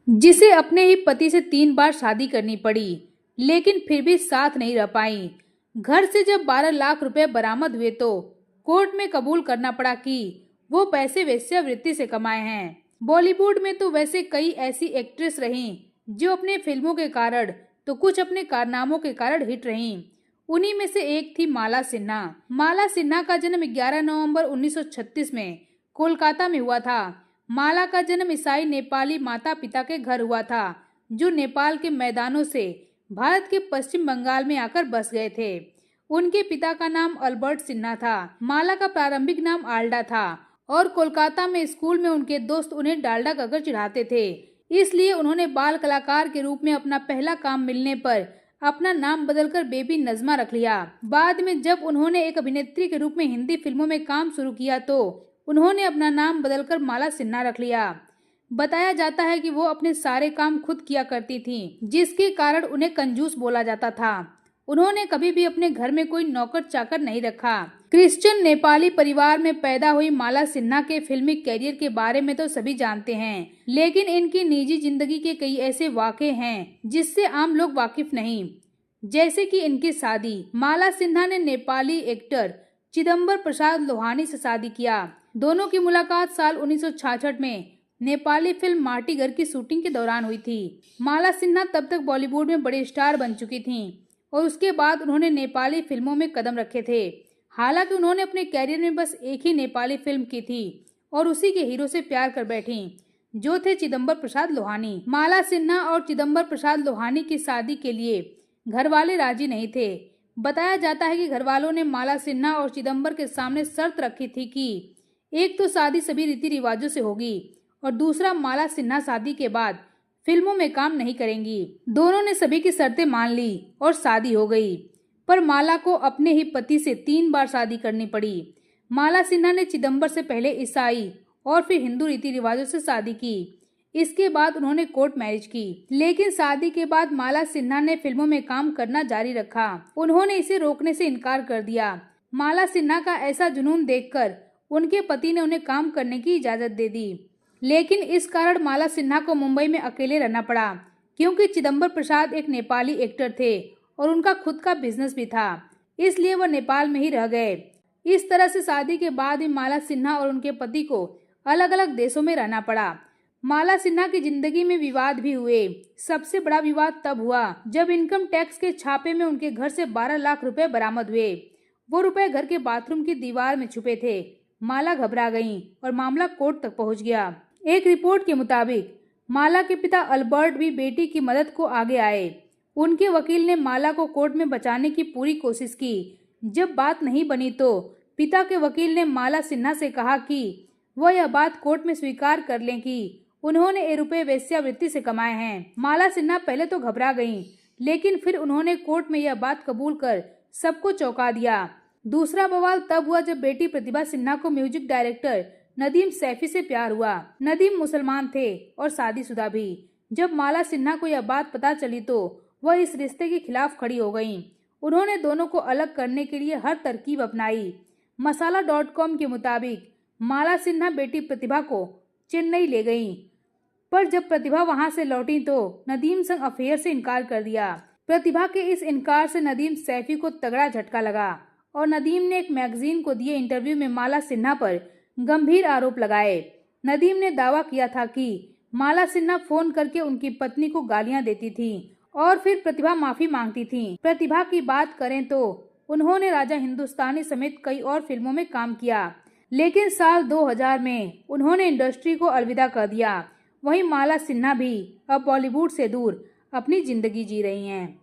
जिसे अपने ही पति से 3 बार शादी करनी पड़ी, लेकिन फिर भी साथ नहीं रह पाई। घर से जब 12 लाख रुपए बरामद हुए तो कोर्ट में कबूल करना पड़ा कि वो पैसे वेश्यावृत्ति से कमाए हैं। बॉलीवुड में तो वैसे कई ऐसी एक्ट्रेस रहीं जो अपने फिल्मों के कारण तो कुछ अपने कारनामों के कारण हिट रहीं। उन्हीं में से एक थी माला सिन्हा। माला सिन्हा का जन्म 11 नवंबर 1936 में कोलकाता में हुआ था। माला का जन्म ईसाई नेपाली माता पिता के घर हुआ था, जो नेपाल के मैदानों से भारत के पश्चिम बंगाल में आकर बस गए थे। उनके पिता का नाम अल्बर्ट सिन्हा था। माला का प्रारंभिक नाम आल्डा था और कोलकाता में स्कूल में उनके दोस्त उन्हें डालडा कहकर चिढ़ाते थे। इसलिए उन्होंने बाल कलाकार के रूप में अपना पहला काम मिलने पर अपना नाम बदलकर बेबी नजमा रख लिया। बाद में जब उन्होंने एक अभिनेत्री के रूप में हिंदी फिल्मों में काम शुरू किया तो उन्होंने अपना नाम बदलकर माला सिन्हा रख लिया। बताया जाता है कि वो अपने सारे काम खुद किया करती थीं, जिसके कारण उन्हें कंजूस बोला जाता था। उन्होंने कभी भी अपने घर में कोई नौकर चाकर नहीं रखा। क्रिश्चियन नेपाली परिवार में पैदा हुई माला सिन्हा के फिल्मी कैरियर के बारे में तो सभी जानते हैं, लेकिन इनकी निजी जिंदगी के कई ऐसे वाक़े हैं जिससे आम लोग वाकिफ नहीं। जैसे कि इनकी शादी। माला सिन्हा ने नेपाली एक्टर चिदंबर प्रसाद लोहानी से शादी किया। दोनों की मुलाकात साल 1966 में नेपाली फिल्म माटीघर की शूटिंग के दौरान हुई थी। माला सिन्हा तब तक बॉलीवुड में बड़े स्टार बन चुकी थीं और उसके बाद उन्होंने नेपाली फिल्मों में कदम रखे थे। हालांकि उन्होंने अपने कैरियर में बस एक ही नेपाली फिल्म की थी और उसी के हीरो से प्यार कर बैठी, जो थे चिदंबर प्रसाद लोहानी। माला सिन्हा और चिदंबर प्रसाद लोहानी की शादी के लिए घर वाले राजी नहीं थे। बताया जाता है कि घर वालों ने माला सिन्हा और चिदंबर के सामने शर्त रखी थी कि एक तो शादी सभी रीति रिवाजों से होगी और दूसरा माला सिन्हा शादी के बाद फिल्मों में काम नहीं करेंगी। दोनों ने सभी की शर्तें मान ली और शादी हो गई। पर माला को अपने ही पति से 3 बार शादी करनी पड़ी। माला सिन्हा ने चिदंबर से पहले ईसाई और फिर हिंदू रीति रिवाजों से शादी की। इसके बाद उन्होंने कोर्ट मैरिज की, लेकिन शादी के बाद माला सिन्हा ने फिल्मों में काम करना जारी रखा। उन्होंने इसे रोकने से इनकार कर दिया। माला सिन्हा का ऐसा जुनून देखकर उनके पति ने उन्हें काम करने की इजाजत दे दी, लेकिन इस कारण माला सिन्हा को मुंबई में अकेले रहना पड़ा, क्योंकि चिदंबर प्रसाद एक नेपाली एक्टर थे और उनका खुद का बिजनेस भी था, इसलिए वह नेपाल में ही रह गए। इस तरह से शादी के बाद भी माला सिन्हा और उनके पति को अलग अलग देशों में रहना पड़ा। माला सिन्हा की जिंदगी में विवाद भी हुए। सबसे बड़ा विवाद तब हुआ जब इनकम टैक्स के छापे में उनके घर से 12 लाख रुपए बरामद हुए। वो रुपए घर के बाथरूम की दीवार में छुपे थे। माला घबरा गईं और मामला कोर्ट तक पहुंच गया। एक रिपोर्ट के मुताबिक माला के पिता अल्बर्ट भी बेटी की मदद को आगे आए। उनके वकील ने माला को कोर्ट में बचाने की पूरी कोशिश की। जब बात नहीं बनी तो पिता के वकील ने माला सिन्हा से कहा कि वह यह बात कोर्ट में स्वीकार कर लें कि उन्होंने ये रुपए वेश्यावृत्ति से कमाए हैं। माला सिन्हा पहले तो घबरा गईं, लेकिन फिर उन्होंने कोर्ट में यह बात कबूल कर सबको चौंका दिया। दूसरा बवाल तब हुआ जब बेटी प्रतिभा सिन्हा को म्यूजिक डायरेक्टर नदीम सैफी से प्यार हुआ। नदीम मुसलमान थे और शादीशुदा भी। जब माला सिन्हा को यह बात पता चली तो वह इस रिश्ते के खिलाफ खड़ी हो गईं। उन्होंने दोनों को अलग करने के लिए हर तरकीब अपनाई। मसाला.com के मुताबिक माला सिन्हा बेटी प्रतिभा को चेन्नई ले गईं, पर जब प्रतिभा वहां से लौटी तो नदीम संग अफेयर से इनकार कर दिया। प्रतिभा के इस इनकार से नदीम सैफी को तगड़ा झटका लगा और नदीम ने एक मैगजीन को दिए इंटरव्यू में माला सिन्हा पर गंभीर आरोप लगाए। नदीम ने दावा किया था कि माला सिन्हा फोन करके उनकी पत्नी को गालियां देती थी और फिर प्रतिभा माफी मांगती थी। प्रतिभा की बात करें तो उन्होंने राजा हिंदुस्तानी समेत कई और फिल्मों में काम किया, लेकिन साल 2000 में उन्होंने इंडस्ट्री को अलविदा कर दिया। वहीं माला सिन्हा भी अब बॉलीवुड से दूर अपनी जिंदगी जी रही हैं।